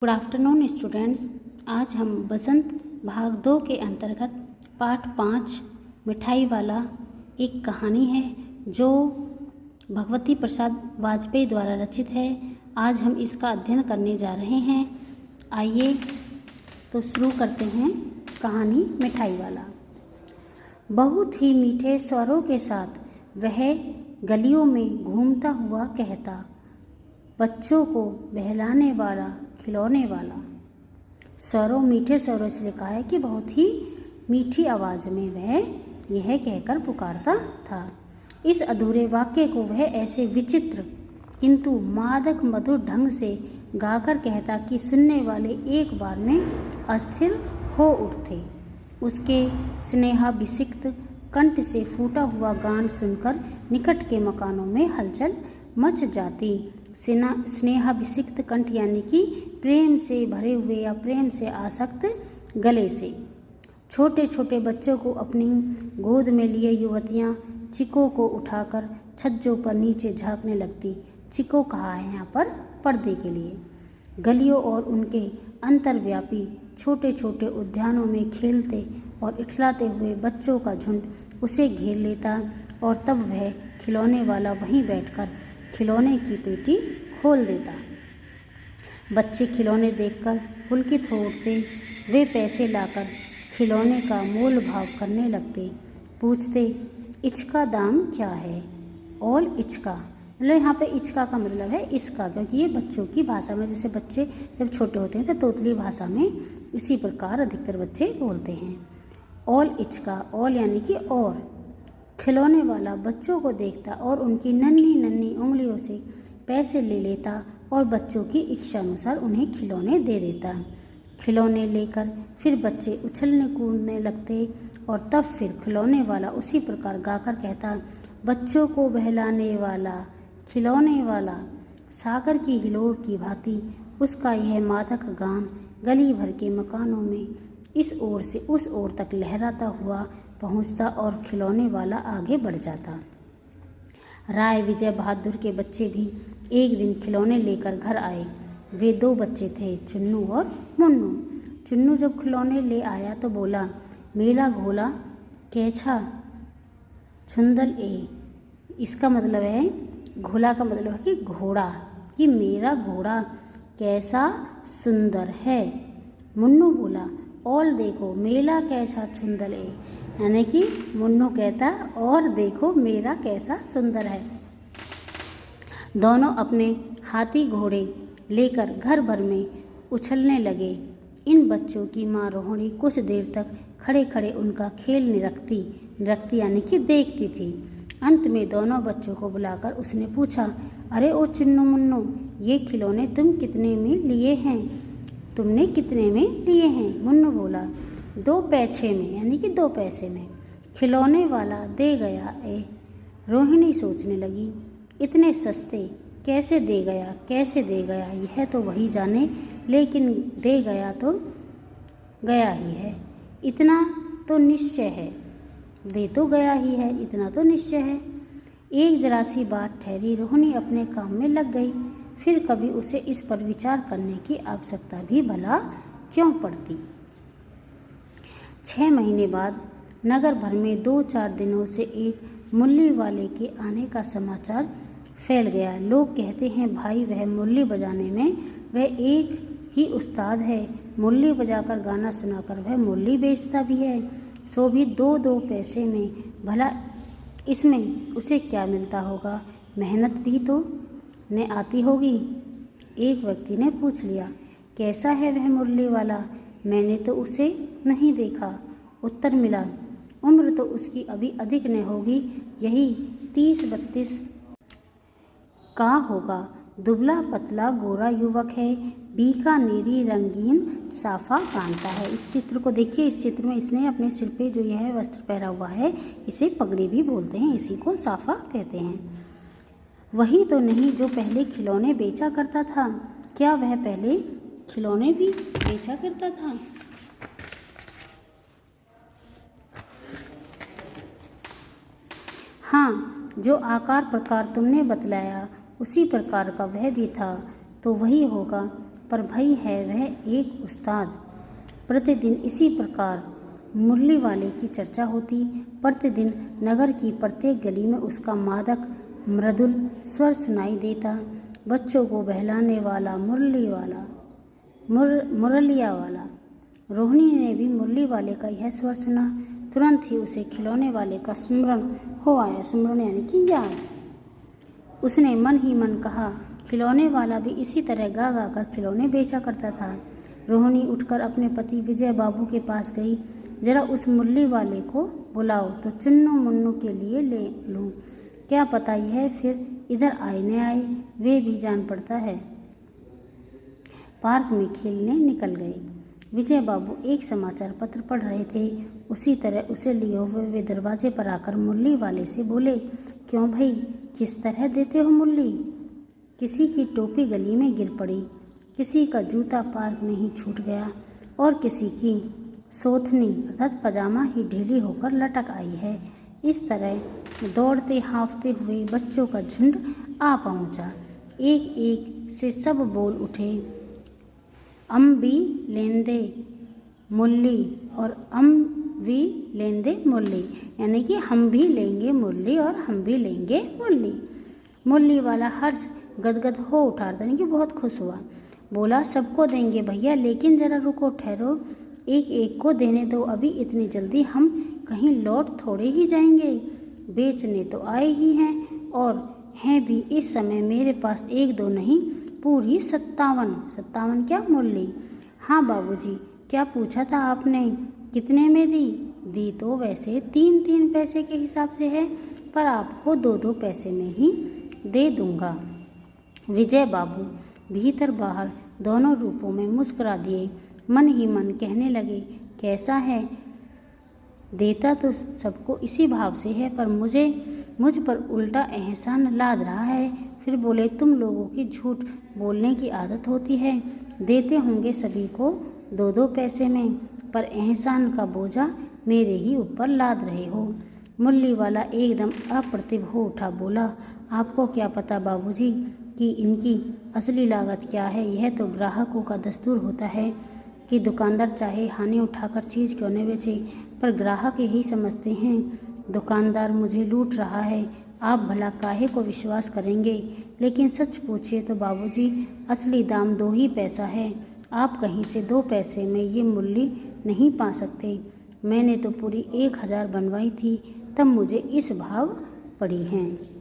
Good afternoon students. आज हम बसंत भाग 2 के अंतर्गत पाठ 5 मिठाई वाला एक कहानी है जो भगवती प्रसाद वाजपेयी द्वारा रचित है। आज हम इसका अध्ययन करने जा रहे हैं। आइए तो शुरू करते हैं कहानी मिठाई वाला। बहुत ही मीठे स्वरों के साथ वह गलियों में घूमता हुआ कहता, बच्चों को बहलाने वाला खिलौने वाला। स्वरों मीठे स्वरों से लिखा है कि बहुत ही मीठी आवाज़ में वह यह कहकर पुकारता था। इस अधूरे वाक्य को वह ऐसे विचित्र किंतु मादक मधुर ढंग से गाकर कहता कि सुनने वाले एक बार में अस्थिर हो उठते। उसके स्नेहाभिषिक्त कंठ से फूटा हुआ गान सुनकर निकट के मकानों में हलचल मच जाती। स्नेहाभिषिक्त कंठ यानी कि प्रेम से भरे हुए या प्रेम से आसक्त गले से। छोटे छोटे बच्चों को अपनी गोद में लिए युवतियां चिको को उठाकर छज्जों पर नीचे झांकने लगती। चिको कहा है यहाँ पर पर्दे के लिए। गलियों और उनके अंतर्व्यापी छोटे छोटे उद्यानों में खेलते और इठलाते हुए बच्चों का झुंड उसे घेर लेता और तब वह खिलौने वाला वहीं बैठकर खिलौने की पेटी खोल देता। बच्चे खिलौने देखकर पुलकित हो उठते। वे पैसे लाकर खिलौने का मोल भाव करने लगते। पूछते, इचका दाम क्या है? ऑल इचका, मतलब यहाँ पे इचका का मतलब है इसका, क्योंकि ये बच्चों की भाषा में, जैसे बच्चे जब छोटे होते हैं तो तोतली भाषा में इसी प्रकार अधिकतर बच्चे बोलते हैं। ऑल इचका, ऑल यानी कि और। खिलौने वाला बच्चों को देखता और उनकी नन्ही नन्ही उंगलियों से पैसे ले लेता और बच्चों की इच्छा अनुसार उन्हें खिलौने दे देता। खिलौने लेकर फिर बच्चे उछलने कूदने लगते और तब फिर खिलौने वाला उसी प्रकार गाकर कहता, बच्चों को बहलाने वाला खिलौने वाला। सागर की हिलोर की भांति उसका यह मादक गान गली भर के मकानों में इस ओर से उस ओर तक लहराता हुआ पहुंचता और खिलौने वाला आगे बढ़ जाता। राय विजय बहादुर के बच्चे भी एक दिन खिलौने लेकर घर आए। वे 2 बच्चे थे, चुन्नू और मुन्नू। चुन्नू जब खिलौने ले आया तो बोला, मेरा घोड़ा कैसा छुंदल ए। इसका मतलब है, घोड़ा का मतलब है कि घोड़ा, कि मेरा घोड़ा कैसा सुंदर है। मुन्नू बोला, और देखो मेरा कैसा सुंदर है, यानी कि मुन्नू कहता और देखो मेरा कैसा सुंदर है। दोनों अपने हाथी घोड़े लेकर घर भर में उछलने लगे। इन बच्चों की माँ रोहिणी कुछ देर तक खड़े खड़े उनका खेल निरखती यानी कि देखती थी। अंत में दोनों बच्चों को बुलाकर उसने पूछा, अरे ओ चुन्नू मुन्नू, ये खिलौने तुम कितने में लिए हैं? तुमने कितने में लिए हैं? मुन्नू बोला, 2 पैसे में, यानी कि 2 पैसे में। खिलौने वाला दे गया ए। रोहिणी सोचने लगी, इतने सस्ते कैसे दे गया, कैसे दे गया, यह तो वही जाने, लेकिन दे गया तो गया ही है, इतना तो निश्चय है। दे तो गया ही है, इतना तो निश्चय है। एक जरा सी बात ठहरी, रोहिणी अपने काम में लग गई। फिर कभी उसे इस पर विचार करने की आवश्यकता भी भला क्यों पड़ती। 6 महीने बाद नगर भर में 2-4 दिनों से एक मुरली वाले के आने का समाचार फैल गया। लोग कहते हैं, भाई वह मुरली बजाने में वह एक ही उस्ताद है। मुरली बजाकर गाना सुनाकर वह मुरली बेचता भी है, सो भी 2-2 पैसे में। भला इसमें उसे क्या मिलता होगा? मेहनत भी तो ने आती होगी। एक व्यक्ति ने पूछ लिया, कैसा है वह मुरली वाला? मैंने तो उसे नहीं देखा। उत्तर मिला, उम्र तो उसकी अभी अधिक न होगी, यही 30-32 का होगा। दुबला पतला गोरा युवक है, बीकानेरी रंगीन साफा बांधता है। इस चित्र को देखिए। इस चित्र में इसने अपने सिर पे जो यह वस्त्र पहना हुआ है, इसे पगड़ी भी बोलते हैं, इसी को साफा कहते हैं। वही तो नहीं जो पहले खिलौने बेचा करता था? क्या वह पहले खिलौने भी बेचा करता था? हाँ, जो आकार प्रकार तुमने बतलाया उसी प्रकार का वह भी था। तो वही होगा। पर भाई है वह एक उस्ताद। प्रतिदिन इसी प्रकार मुरली वाले की चर्चा होती। प्रतिदिन नगर की प्रत्येक गली में उसका मादक मृदुल स्वर सुनाई देता। बच्चों को बहलाने वाला मुरलिया वाला। रोहिणी ने भी मुरली वाले का यह स्वर सुना। तुरंत ही उसे खिलौने वाले का स्मरण हो आया। स्मरण यानी कि याद। उसने मन ही मन कहा, खिलौने वाला भी इसी तरह गा गा कर खिलौने बेचा करता था। रोहिणी उठकर अपने पति विजय बाबू के पास गई। जरा उस मुरली वाले को बुलाओ तो चुन्नू मुन्नू के लिए ले लूँ। क्या पता यह फिर इधर आए न आए, वे भी जान पड़ता है। पार्क में खेलने निकल गए। विजय बाबू एक समाचार पत्र पढ़ रहे थे। उसी तरह उसे लिए हुए वे दरवाजे पर आकर मुरली वाले से बोले, क्यों भाई, किस तरह देते हो मुरली? किसी की टोपी गली में गिर पड़ी, किसी का जूता पार्क में ही छूट गया और किसी की सोथनी अर्थात पजामा ही ढीली होकर लटक आई है। इस तरह दौड़ते हाँफते हुए बच्चों का झुंड आ पहुंचा। एक एक से सब बोल उठे, अम भी लेंदे मुरली और अम भी लेंदे मुरली, यानी कि हम भी लेंगे मुरली और हम भी लेंगे मुरली। मुरली वाला हर्ष गदगद हो उठा, यानी कि बहुत खुश हुआ। बोला, सबको देंगे भैया, लेकिन जरा रुको, ठहरो, एक एक को देने दो। अभी इतनी जल्दी हम कहीं लौट थोड़े ही जाएंगे, बेचने तो आए ही हैं और हैं भी इस समय मेरे पास एक दो नहीं, पूरी 57 क्या मुरली? हाँ बाबूजी, क्या पूछा था आपने? कितने में दी? दी तो वैसे 3-3 पैसे के हिसाब से है, पर आपको 2-2 पैसे में ही दे दूंगा। विजय बाबू भीतर बाहर दोनों रूपों में मुस्कुरा दिए। मन ही मन कहने लगे, कैसा है, देता तो सबको इसी भाव से है, पर मुझ पर उल्टा एहसान लाद रहा है। फिर बोले, तुम लोगों की झूठ बोलने की आदत होती है, देते होंगे सभी को 2-2 पैसे में, पर एहसान का बोझा मेरे ही ऊपर लाद रहे हो। मुरली वाला एकदम अप्रतिभ हो उठा, बोला, आपको क्या पता बाबूजी कि इनकी असली लागत क्या है? यह तो ग्राहकों का दस्तूर होता है कि दुकानदार चाहे हानि उठाकर चीज़ क्यों न बेचे, पर ग्राहक यही समझते हैं दुकानदार मुझे लूट रहा है। आप भला काहे को विश्वास करेंगे? लेकिन सच पूछिए तो बाबूजी, असली दाम 2 ही पैसा है। आप कहीं से 2 पैसे में ये मुरली नहीं पा सकते। मैंने तो पूरी 1000 बनवाई थी, तब मुझे इस भाव पड़ी हैं।